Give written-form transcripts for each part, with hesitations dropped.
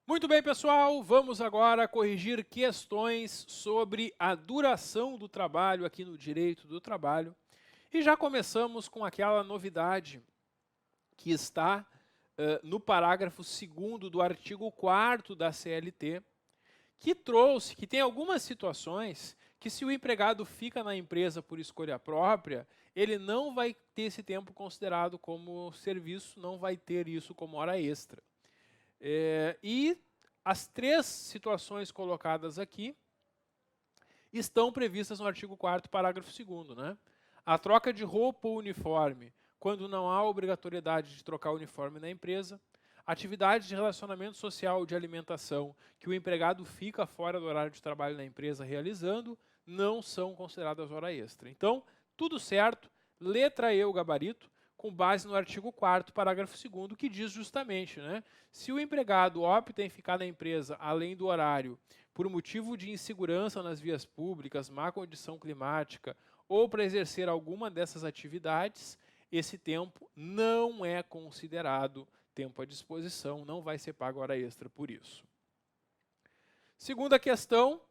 Muito bem, pessoal, vamos agora corrigir questões sobre a duração do trabalho aqui no Direito do Trabalho. E já começamos com aquela novidade que está no parágrafo 2º do artigo 4º da CLT, que tem algumas situações que, se o empregado fica na empresa por escolha própria, ele não vai ter esse tempo considerado como serviço, não vai ter isso como hora extra. E as 3 situações colocadas aqui estão previstas no artigo 4º, parágrafo 2º, né? A troca de roupa ou uniforme, quando não há obrigatoriedade de trocar o uniforme na empresa. Atividades de relacionamento social ou de alimentação, que o empregado fica fora do horário de trabalho na empresa realizando, não são consideradas hora extra. Então, tudo certo, letra E, o gabarito, com base no artigo 4º, parágrafo 2º, que diz justamente, né, se o empregado opta em ficar na empresa além do horário por motivo de insegurança nas vias públicas, má condição climática ou para exercer alguma dessas atividades, esse tempo não é considerado tempo à disposição, não vai ser pago hora extra por isso. Segunda questão,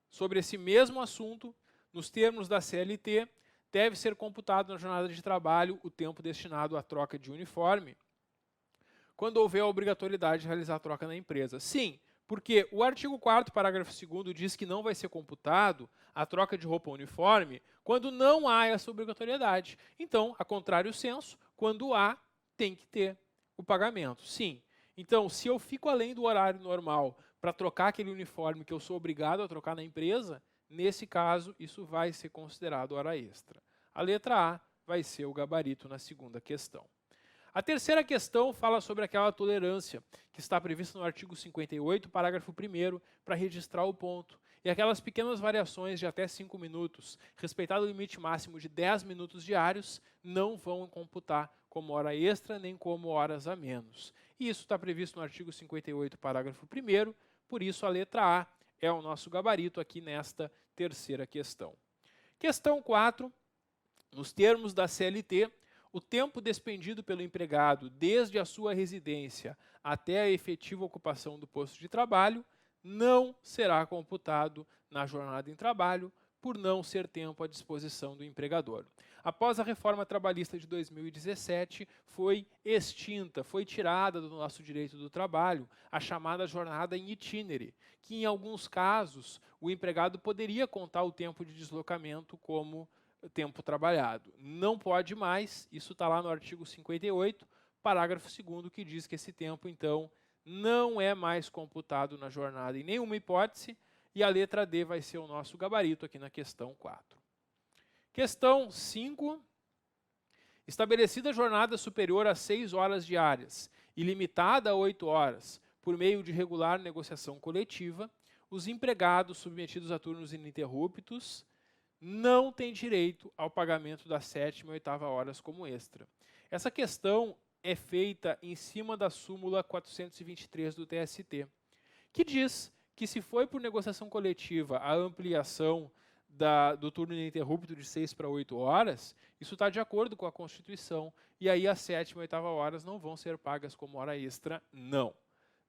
sobre esse mesmo assunto, nos termos da CLT, deve ser computado na jornada de trabalho o tempo destinado à troca de uniforme, quando houver a obrigatoriedade de realizar a troca na empresa. Sim, porque o artigo 4º, parágrafo 2º, diz que não vai ser computado a troca de roupa uniforme quando não há essa obrigatoriedade. Então, a contrário senso, quando há, tem que ter o pagamento. Sim. Então, se eu fico além do horário normal para trocar aquele uniforme que eu sou obrigado a trocar na empresa, nesse caso, isso vai ser considerado hora extra. A letra A vai ser o gabarito na segunda questão. A terceira questão fala sobre aquela tolerância que está prevista no artigo 58, parágrafo 1º, para registrar o ponto. E aquelas pequenas variações de até 5 minutos, respeitado o limite máximo de 10 minutos diários, não vão computar como hora extra nem como horas a menos. E isso está previsto no artigo 58, parágrafo 1º, por isso a letra A é o nosso gabarito aqui nesta terceira questão. Questão 4, nos termos da CLT, o tempo despendido pelo empregado desde a sua residência até a efetiva ocupação do posto de trabalho não será computado na jornada em trabalho por não ser tempo à disposição do empregador. Após a reforma trabalhista de 2017, foi extinta, foi tirada do nosso direito do trabalho a chamada jornada in itinere, que em alguns casos o empregado poderia contar o tempo de deslocamento como tempo trabalhado. Não pode mais, isso está lá no artigo 58, parágrafo 2º, que diz que esse tempo, então, não é mais computado na jornada em nenhuma hipótese, e a letra D vai ser o nosso gabarito aqui na questão 4. Questão 5. Estabelecida jornada superior a 6 horas diárias e limitada a 8 horas, por meio de regular negociação coletiva, os empregados submetidos a turnos ininterruptos não têm direito ao pagamento das 7ª e 8ª horas como extra. Essa questão é feita em cima da súmula 423 do TST, que diz que se foi por negociação coletiva a ampliação do turno ininterrupto de 6 para 8 horas, isso está de acordo com a Constituição, e aí as 7ª e 8ª horas não vão ser pagas como hora extra, não.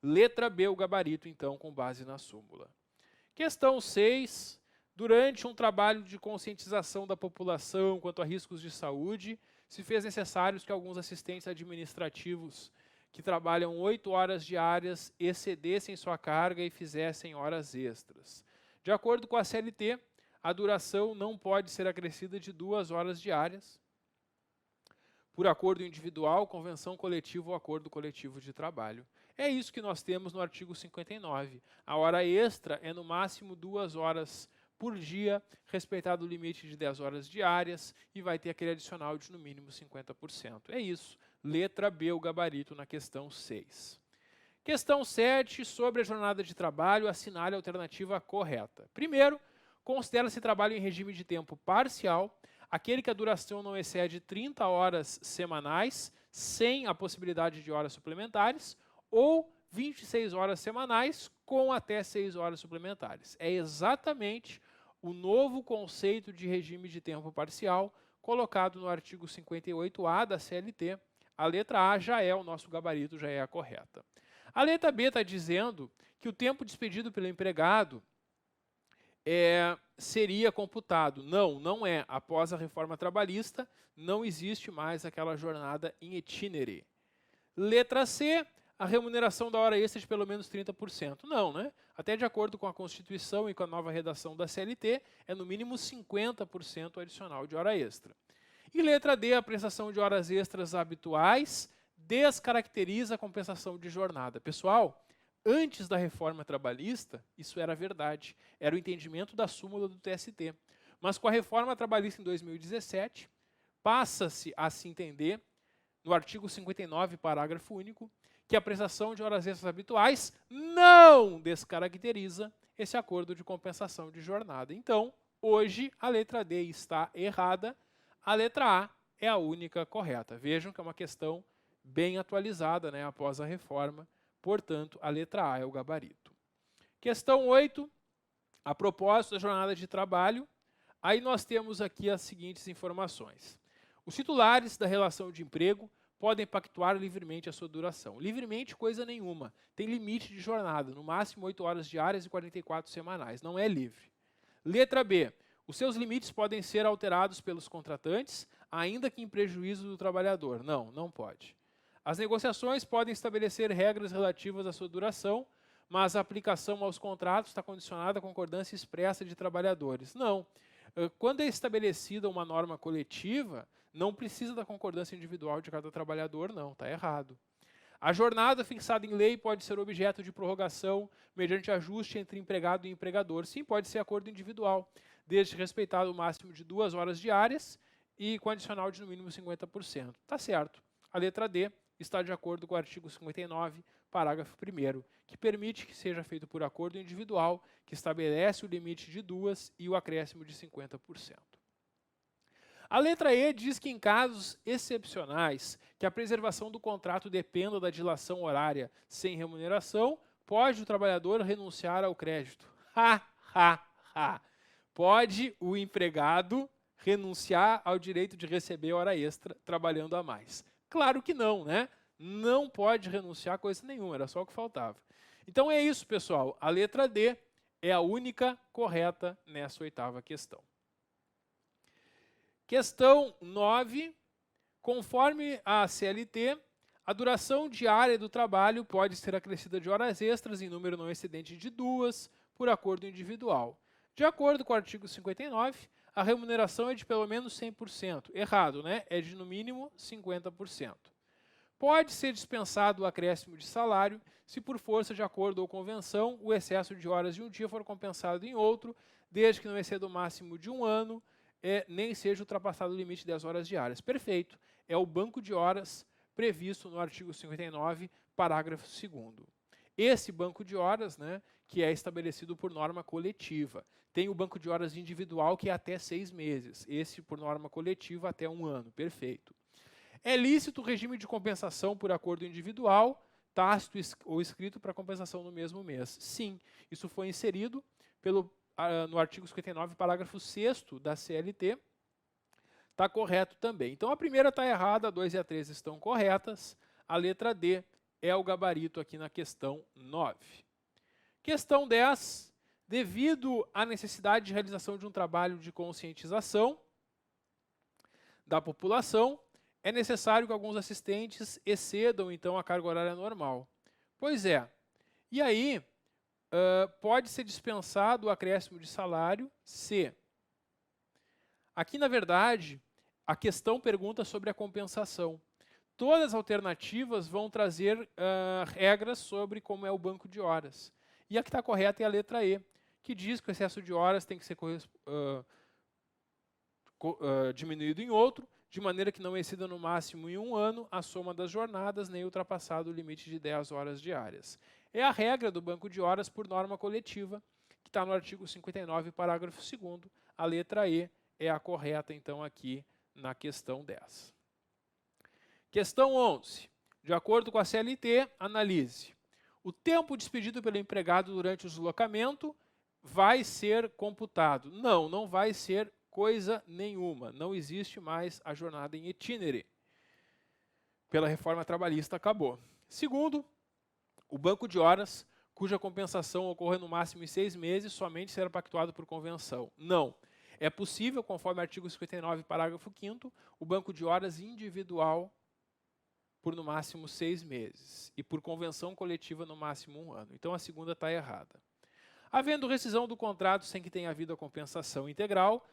Letra B, o gabarito, então, com base na súmula. Questão 6. Durante um trabalho de conscientização da população quanto a riscos de saúde, se fez necessário que alguns assistentes administrativos que trabalham 8 horas diárias excedessem sua carga e fizessem horas extras. De acordo com a CLT, a duração não pode ser acrescida de 2 horas diárias, por acordo individual, convenção coletiva ou acordo coletivo de trabalho. É isso que nós temos no artigo 59. A hora extra é no máximo 2 horas por dia, respeitado o limite de 10 horas diárias, e vai ter aquele adicional de no mínimo 50%. É isso. Letra B, o gabarito na questão 6. Questão 7, sobre a jornada de trabalho, assinale a alternativa correta. Primeiro, considera-se trabalho em regime de tempo parcial aquele que a duração não excede 30 horas semanais, sem a possibilidade de horas suplementares, ou 26 horas semanais com até 6 horas suplementares. É exatamente o novo conceito de regime de tempo parcial colocado no artigo 58A da CLT. A letra A já é o nosso gabarito, já é a correta. A letra B está dizendo que o tempo despedido pelo empregado seria computado. Não, não é. Após a reforma trabalhista, não existe mais aquela jornada in itinere. Letra C, a remuneração da hora extra de pelo menos 30%. Não, né? Até de acordo com a Constituição e com a nova redação da CLT, é no mínimo 50% adicional de hora extra. E letra D, a prestação de horas extras habituais descaracteriza a compensação de jornada. Pessoal, antes da reforma trabalhista, isso era verdade. Era o entendimento da súmula do TST. Mas com a reforma trabalhista em 2017, passa-se a se entender, no artigo 59, parágrafo único, que a prestação de horas extras habituais não descaracteriza esse acordo de compensação de jornada. Então, hoje, a letra D está errada, a letra A é a única correta. Vejam que é uma questão bem atualizada, né, após a reforma, portanto, a letra A é o gabarito. Questão 8, a propósito da jornada de trabalho, aí nós temos aqui as seguintes informações. Os titulares da relação de emprego podem pactuar livremente a sua duração. Livremente, coisa nenhuma. Tem limite de jornada, no máximo 8 horas diárias e 44 semanais. Não é livre. Letra B. Os seus limites podem ser alterados pelos contratantes, ainda que em prejuízo do trabalhador. Não, não pode. As negociações podem estabelecer regras relativas à sua duração, mas a aplicação aos contratos está condicionada à concordância expressa de trabalhadores. Não. Quando é estabelecida uma norma coletiva, não precisa da concordância individual de cada trabalhador, não, está errado. A jornada fixada em lei pode ser objeto de prorrogação mediante ajuste entre empregado e empregador. Sim, pode ser acordo individual, desde respeitado o máximo de 2 horas diárias e com adicional de no mínimo 50%. Está certo. A letra D está de acordo com o artigo 59, parágrafo 1º, que permite que seja feito por acordo individual, que estabelece o limite de 2 e o acréscimo de 50%. A letra E diz que em casos excepcionais, que a preservação do contrato dependa da dilação horária sem remuneração, pode o trabalhador renunciar ao crédito. Pode o empregado renunciar ao direito de receber hora extra trabalhando a mais. Claro que não, né? Não pode renunciar a coisa nenhuma, era só o que faltava. Então é isso, pessoal. A letra D é a única correta nessa 8ª questão. Questão 9. Conforme a CLT, a duração diária do trabalho pode ser acrescida de horas extras em número não excedente de 2 por acordo individual. De acordo com o artigo 59, a remuneração é de pelo menos 100%. Errado, né? É de no mínimo 50%. Pode ser dispensado o acréscimo de salário se por força de acordo ou convenção o excesso de horas de um dia for compensado em outro, desde que não exceda o máximo de um ano, nem seja ultrapassado o limite de 10 horas diárias. Perfeito. É o banco de horas previsto no artigo 59, parágrafo 2º. Esse banco de horas, né, que é estabelecido por norma coletiva. Tem o banco de horas individual, que é até 6 meses. Esse, por norma coletiva, até 1 ano. Perfeito. É lícito o regime de compensação por acordo individual, tácito ou escrito para compensação no mesmo mês? Sim. Isso foi inserido no artigo 59, parágrafo 6º da CLT. Está correto também. Então, a primeira está errada, a 2 e a 3 estão corretas. A letra D é o gabarito aqui na questão 9. Questão 10. Devido à necessidade de realização de um trabalho de conscientização da população, é necessário que alguns assistentes excedam, então, a carga horária normal. Pois é. E aí, pode ser dispensado o acréscimo de salário se... Aqui, na verdade, a questão pergunta sobre a compensação. Todas as alternativas vão trazer regras sobre como é o banco de horas. E a que está correta é a letra E, que diz que o excesso de horas tem que ser diminuído em outro, de maneira que não exceda no máximo em 1 ano a soma das jornadas, nem ultrapassado o limite de 10 horas diárias. É a regra do banco de horas por norma coletiva, que está no artigo 59, parágrafo 2º. A letra E é a correta, então, aqui na questão 10. Questão 11. De acordo com a CLT, analise. O tempo despedido pelo empregado durante o deslocamento vai ser computado? Não, não vai ser Coisa nenhuma. Não existe mais a jornada em itinere. Pela reforma trabalhista, acabou. Segundo, o banco de horas, cuja compensação ocorre no máximo em 6 meses, somente será pactuado por convenção. Não. É possível, conforme o artigo 59, parágrafo 5º, o banco de horas individual por no máximo 6 meses e por convenção coletiva no máximo 1 ano. Então a segunda está errada. Havendo rescisão do contrato sem que tenha havido a compensação integral,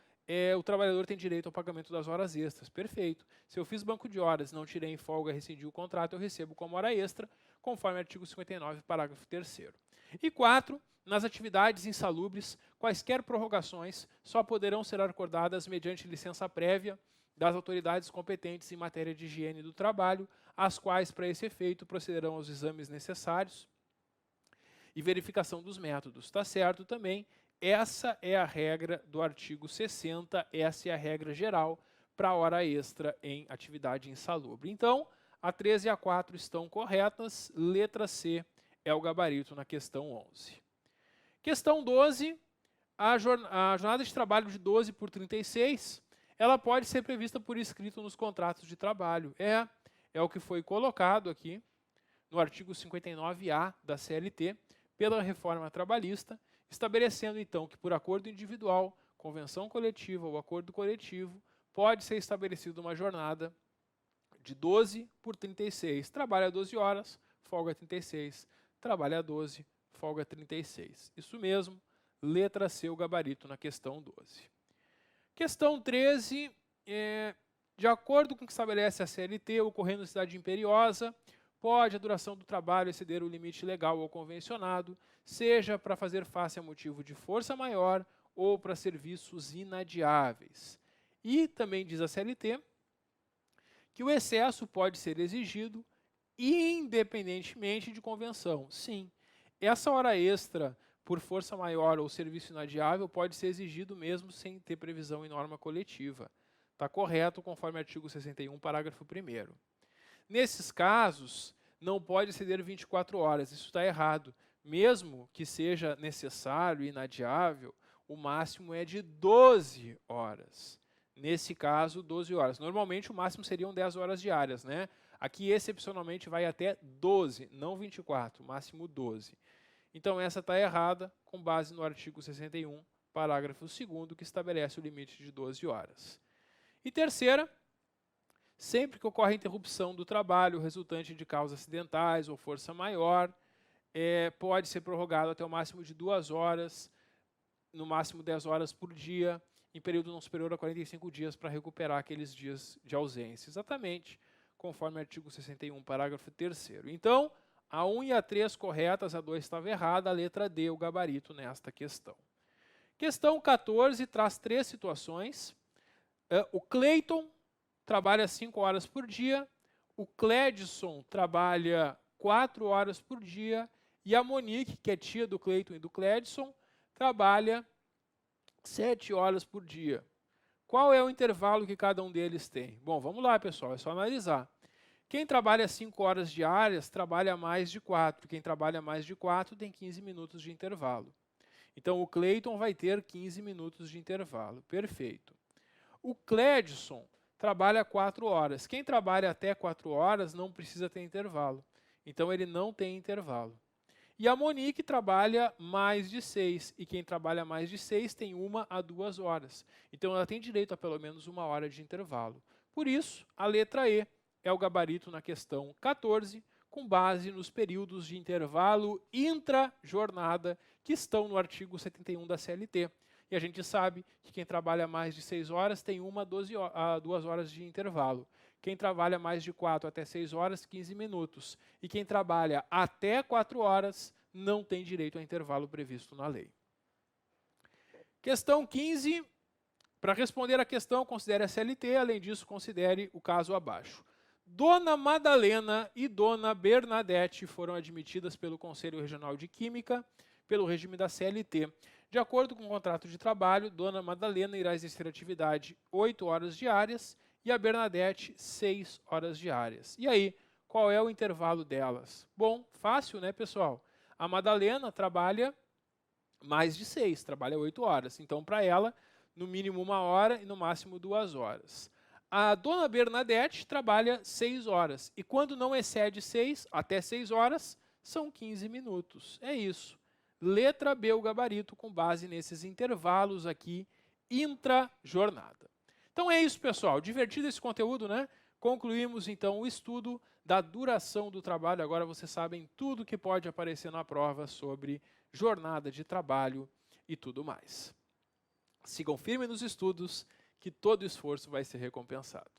o trabalhador tem direito ao pagamento das horas extras. Perfeito. Se eu fiz banco de horas, não tirei em folga, rescindi o contrato, eu recebo como hora extra, conforme o artigo 59, parágrafo 3º. E 4, nas atividades insalubres, quaisquer prorrogações só poderão ser acordadas mediante licença prévia das autoridades competentes em matéria de higiene do trabalho, as quais, para esse efeito, procederão aos exames necessários e verificação dos métodos. Está certo também? Essa é a regra do artigo 60, essa é a regra geral para a hora extra em atividade insalubre. Então, a 13 e a 4 estão corretas, letra C é o gabarito na questão 11. Questão 12, a jornada de trabalho de 12 por 36, ela pode ser prevista por escrito nos contratos de trabalho. É o que foi colocado aqui no artigo 59A da CLT, pela reforma trabalhista, estabelecendo então que por acordo individual, convenção coletiva ou acordo coletivo, pode ser estabelecida uma jornada de 12 por 36. Trabalha 12 horas, folga 36. Trabalha 12, folga 36. Isso mesmo, letra C, o gabarito na questão 12. Questão 13, de acordo com o que estabelece a CLT, ocorrendo necessidade imperiosa, pode a duração do trabalho exceder o limite legal ou convencionado, seja para fazer face a motivo de força maior ou para serviços inadiáveis. E também diz a CLT que o excesso pode ser exigido independentemente de convenção. Sim, essa hora extra por força maior ou serviço inadiável pode ser exigido mesmo sem ter previsão em norma coletiva. Está correto conforme o artigo 61, parágrafo 1º. Nesses casos, não pode exceder 24 horas, isso está errado. Mesmo que seja necessário e inadiável, o máximo é de 12 horas. Nesse caso, 12 horas. Normalmente, o máximo seriam 10 horas diárias, né? Aqui, excepcionalmente, vai até 12, não 24, máximo 12. Então, essa está errada, com base no artigo 61, parágrafo 2º, que estabelece o limite de 12 horas. E terceira, sempre que ocorre interrupção do trabalho resultante de causas acidentais ou força maior, pode ser prorrogado até o máximo de 2 horas, no máximo 10 horas por dia, em período não superior a 45 dias para recuperar aqueles dias de ausência. Exatamente, conforme o artigo 61, parágrafo 3º. Então, a 1 e a 3 corretas, a 2 estava errada, a letra D, o gabarito nesta questão. Questão 14 traz 3 situações. O Cleiton trabalha 5 horas por dia, o Cledson trabalha 4 horas por dia e a Monique, que é tia do Cleiton e do Cledson, trabalha 7 horas por dia. Qual é o intervalo que cada um deles tem? Bom, vamos lá, pessoal, é só analisar. Quem trabalha 5 horas diárias trabalha mais de 4. Quem trabalha mais de 4 tem 15 minutos de intervalo. Então, o Cleiton vai ter 15 minutos de intervalo. Perfeito. O Cledson trabalha 4 horas. Quem trabalha até 4 horas não precisa ter intervalo. Então, ele não tem intervalo. E a Monique trabalha mais de 6. E quem trabalha mais de 6 tem 1 a 2 horas. Então, ela tem direito a pelo menos 1 hora de intervalo. Por isso, a letra E é o gabarito na questão 14, com base nos períodos de intervalo intra-jornada que estão no artigo 71 da CLT. E a gente sabe que quem trabalha mais de 6 horas tem 1 a 2 horas de intervalo. Quem trabalha mais de 4 até 6 horas, 15 minutos. E quem trabalha até 4 horas não tem direito a intervalo previsto na lei. Questão 15. Para responder a questão, considere a CLT. Além disso, considere o caso abaixo. Dona Madalena e Dona Bernadette foram admitidas pelo Conselho Regional de Química, pelo regime da CLT. De acordo com o contrato de trabalho, Dona Madalena irá exercer atividade 8 horas diárias e a Bernadette 6 horas diárias. E aí, qual é o intervalo delas? Bom, fácil, né, pessoal? A Madalena trabalha mais de 6, trabalha 8 horas. Então, para ela, no mínimo 1 hora e no máximo 2 horas. A dona Bernadette trabalha 6 horas e quando não excede 6, até 6 horas, são 15 minutos. É isso. Letra B, o gabarito, com base nesses intervalos aqui, intra-jornada. Então é isso, pessoal. Divertido esse conteúdo, né? Concluímos, então, o estudo da duração do trabalho. Agora vocês sabem tudo que pode aparecer na prova sobre jornada de trabalho e tudo mais. Sigam firme nos estudos, que todo esforço vai ser recompensado.